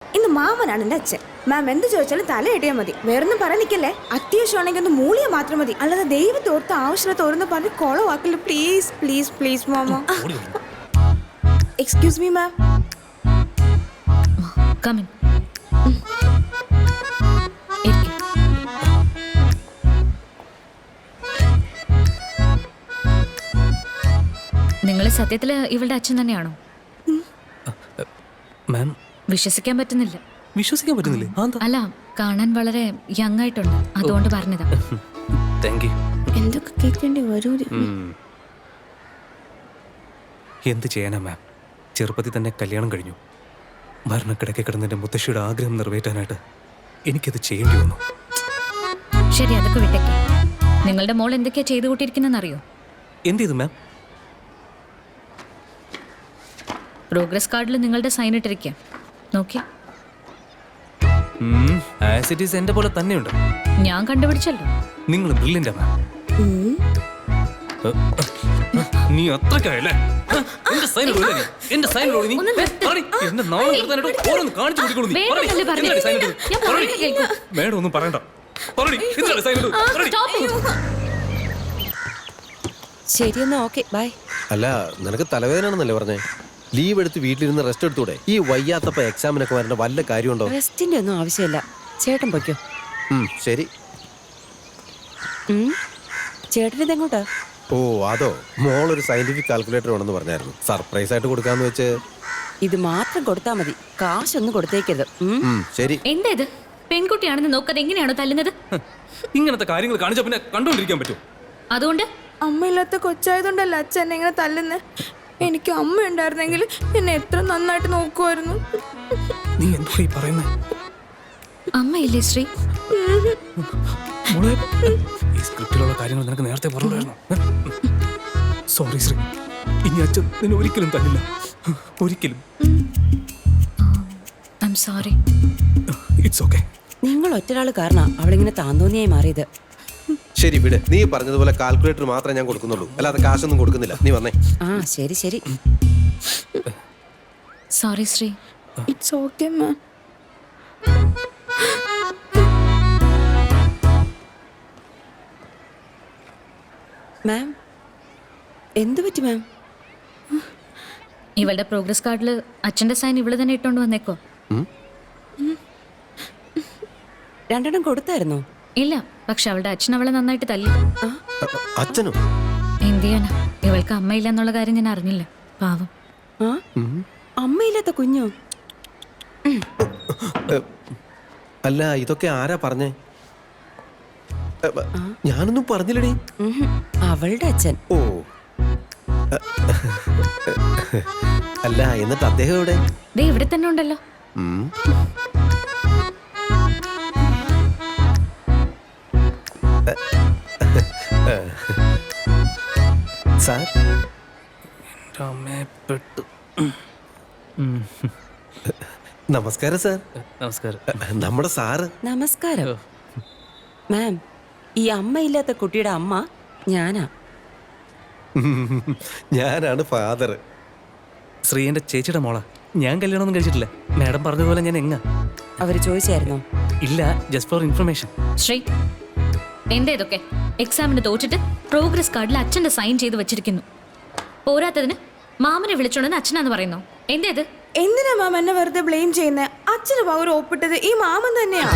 ഇന്ന് മാമനാണ് എൻ്റെ അച്ഛൻ. മാം എന്ത് ചോദിച്ചാലും തലയിടിയാൽ മതി. വേറൊന്നും പറയാൻ നിൽക്കല്ലേ. അത്യാവശ്യമാണെങ്കിൽ ഒന്ന് മൂളിയ മാത്രം മതി. അല്ലാതെ ദൈവത്തെ ഓർത്ത് ആവശ്യമില്ലാത്ത ഓരോന്ന് പറഞ്ഞ് കൊളവാക്കല്ലോ. പ്ലീസ് പ്ലീസ് പ്ലീസ് മാമ. Excuse me ma'am. Come in. നിങ്ങൾ സത്യത്തില് ഇവളുടെ അച്ഛൻ തന്നെയാണോ? മാം വിശ്വസിക്കാൻ പറ്റുന്നില്ല. വിശ്വസിക്കാൻ പറ്റുന്നില്ലേ? അല്ല, കാണാൻ വളരെ യങ് ആയിട്ടുണ്ട്, അതുകൊണ്ട് പറഞ്ഞതാ. Thank you. എന്തൊക്കെ കേൾക്കേണ്ടി വരൂ. എന്ത് ചെയ്യാനാ മാം, ചെറുപ്പത്തിൽ തന്നെ കല്യാണം കഴിഞ്ഞു. മരണക്കിടക്കെ കിടന്നെൻ്റെ മുത്തശ്ശിയുടെ ആഗ്രഹം നിറവേറ്റാനായിട്ട് എനിക്കത് ചെയ്യേണ്ടി വന്നു. ശരി, അതൊക്കെ വിട്ടേക്ക്. നിങ്ങളുടെ മോൾ എന്തൊക്കെയാ ചെയ്തു കൂട്ടിയിരിക്കുന്നറിയോ? എന്ത് ചെയ്തു മാം? പ്രോഗ്രസ് കാർഡിൽ നിങ്ങളുടെ സൈൻ ഇട്ടിരിക്കുക, നോക്കി. ആസ് ഇറ്റ് ഈസ് എൻ്റെ പോലെ തന്നെയുണ്ട്. ഞാൻ കണ്ടുപിടിച്ചല്ലോ. നിങ്ങൾ ബ്രില്യൻ്റാ മാം. നീ അത്രക്കായല്ലേ? എന്റെ സൈൻ ഇടൂ. എന്റെ സൈൻ ഇടൂ. നീ എന്റെ നാളെ നിർത്താനായിട്ട് ഓരോന്ന് കാണിച്ചു കൊടുക്കണു. നീ മേഡം ഒന്നും പറയണ്ട. ശരിയെന്നാ, ഓക്കെ ബൈ. അല്ല, നിനക്ക് തലവേദനയാണെന്നല്ലേ പറഞ്ഞേ? ലീവ് എടുത്ത് വീട്ടിലിരുന്ന് റെസ്റ്റ് എടുത്തൂടെ? ഈ വയ്യാത്തപ്പോ എക്സാമിനൊക്കെ വരേണ്ട വല്ല കാര്യമുണ്ടോ? റെസ്റ്റിന്റെ ഒന്നും ആവശ്യമില്ല. ചേട്ടൻ പൊയ്ക്കോ. ശരി. ചേട്ടനിതെങ്ങോട്ടാ? ഓ അതോ, മോളൊരു സയന്റിഫിക് കാൽക്കുലേറ്റർ വേണമെന്ന് പറഞ്ഞായിരുന്നു. സർപ്രൈസ് ആയിട്ട് കൊടുക്കാന്ന് വെച്ച്. ഇത് മാത്രം കൊടുത്താ മതി, കാശൊന്നും കൊടുത്തേക്കരുത്. ശരി. എന്താ ഇത്? പെൺകുട്ടിയാണെന്ന് നോക്കാതെ എങ്ങനെയാണോ തല്ലുന്നത്? ഇങ്ങനത്തെ കാര്യങ്ങൾ കാണിച്ചാൽ പിന്നെ കണ്ടുകൊണ്ടിരിക്കാൻ പറ്റും. അതുകൊണ്ട് അമ്മയില്ലാത്ത കൊച്ചായതുകൊണ്ടല്ല അച്ഛൻ എന്നെ ഇങ്ങനെ തല്ലുന്നത്. എനിക്ക് അമ്മ ഉണ്ടായിരുന്നെങ്കിൽ എന്നെ എത്ര നന്നായിട്ട് നോക്കുമായിരുന്നു. നീ എന്താ ഈ പറയുന്നത്? അമ്മയില്ലേ ശ്രീ? മോളെ, ഈ സ്ക്രിപ്റ്റിലുള്ള കാര്യങ്ങൾ നിനക്ക് നേരത്തെ പറഞ്ഞായിരുന്നു. സോറി ശ്രീ, ഇനി അച്ഛൻ നിന്നെ ഒരിക്കലും തല്ലില്ല. ഒരിക്കലും. I am sorry. It's okay. നിങ്ങൾ ഒറ്റരാള് കാരണ അവളിങ്ങനെ താന്തോന്നിയായി മാറിയത്. ശരി വിട്. നീ പറഞ്ഞതുപോലെ കാൽക്കുലേറ്റർ മാത്രമേ ഞാൻ കൊടുക്കുന്നുള്ളൂ, അല്ലാതെ കാശൊന്നും കൊടുക്കുന്നില്ല. നീ വന്നേ. ശരി ശരി. Sorry Sree. It's okay ma'am. Ma'am, എന്തു പറ്റി മാം? ഇവളുടെ പ്രോഗ്രസ് കാർഡിൽ അച്ഛന്റെ സൈൻ ഇവള് തന്നെ ഇട്ടോണ്ട് വന്നേക്കോ? രണ്ടെണ്ണം കൊടുത്തായിരുന്നോ? ഇല്ല, പക്ഷെ അവളുടെ അച്ഛൻ അവളെ നന്നായിട്ട് തല്ലി. അച്ഛനോ? എന്ത് ചെയ്യാനാ, ഇവൾക്ക് അമ്മയില്ല എന്നുള്ള കാര്യം ഞാൻ അറിഞ്ഞില്ല. പാവം. അമ്മയില്ലാത്ത കുഞ്ഞോ? അല്ല, ഇതൊക്കെ ആരാ പറഞ്ഞേ? ഞാനൊന്നും പറഞ്ഞില്ലടി. അവളുടെ അച്ഛൻ. ഓ അല്ല, എന്നിട്ട് അദ്ദേഹം എവിടെ? ദേ ഇവിടെ തന്നെ ഉണ്ടല്ലോ. സാർ, നമസ്കാരം സാർ. നമസ്കാരം. നമ്മുടെ സാറ്. നമസ്കാരം മാം. ഈ അമ്മയില്ലാത്ത കുട്ടിയുടെ അമ്മ ഞാനാ. ഞാനാണ് ഫാദർ. ശ്രീ എന്റെ ചേച്ചിയുടെ മോളാ. ഞാൻ കല്യാണമൊന്നും കഴിച്ചിട്ടില്ല. മാഡം പറഞ്ഞതുപോലെ ഞാൻ എങ്ങ. അവര് ചോദിച്ചായിരുന്നോ? ഇല്ല, ജസ്റ്റ് ഫോർ ഇൻഫർമേഷൻ. ശ്രീ, എന്താ ഇതൊക്കെ? എക്സാമിന് തോറ്റിട്ട് പ്രോഗ്രസ് കാർഡിൽ അച്ഛന്റെ സൈൻ ചെയ്ത് വെച്ചിരിക്കുന്നു. പോരാത്തതിന് മാമനെ വിളിച്ചോണ്ടെന്ന് അച്ഛനാന്ന് പറയുന്നു. എന്താ ഇത്? എന്തിനാ മാം എന്നെ വെറുതെ ബ്ലെയിം ചെയ്യുന്നത്? അച്ഛന് പവർ ഒപ്പിട്ടത് ഈ മാമൻ തന്നെയാ.